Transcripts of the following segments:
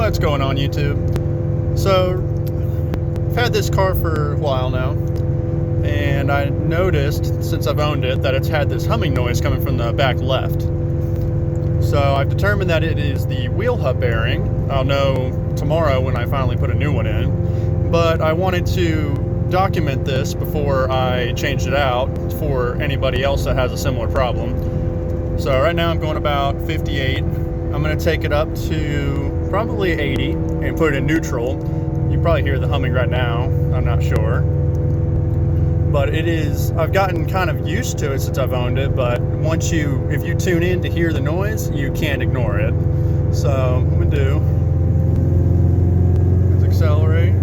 What's going on, YouTube? So, I've had this car for a while now, and I noticed, since I've owned it, that it's had this humming noise coming from the back left. So I've determined that it is the wheel hub bearing. I'll know tomorrow when I finally put a new one in, but I wanted to document this before I changed it out for anybody else that has a similar problem. So right now I'm going about 58. I'm going to take it up to probably 80 and put it in neutral. You probably hear the humming right now, I'm not sure. But it is, I've gotten kind of used to it since I've owned it, but if you tune in to hear the noise, you can't ignore it. So what I'm going to do is accelerate.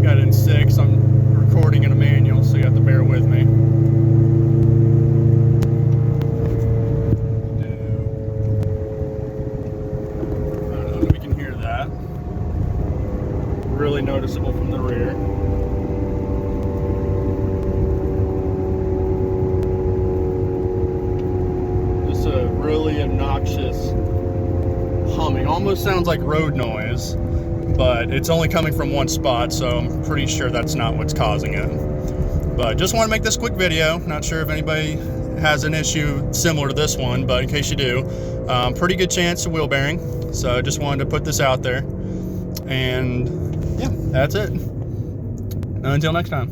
Got it in 6, I'm recording in a manual, so you have to bear with me. Really noticeable from the rear. Just a really obnoxious humming. Almost sounds like road noise, but it's only coming from one spot, so I'm pretty sure that's not what's causing it. But just want to make this quick video. Not sure if anybody has an issue similar to this one, but in case you do, pretty good chance of wheel bearing. So just wanted to put this out there. And yeah, that's it. Until next time.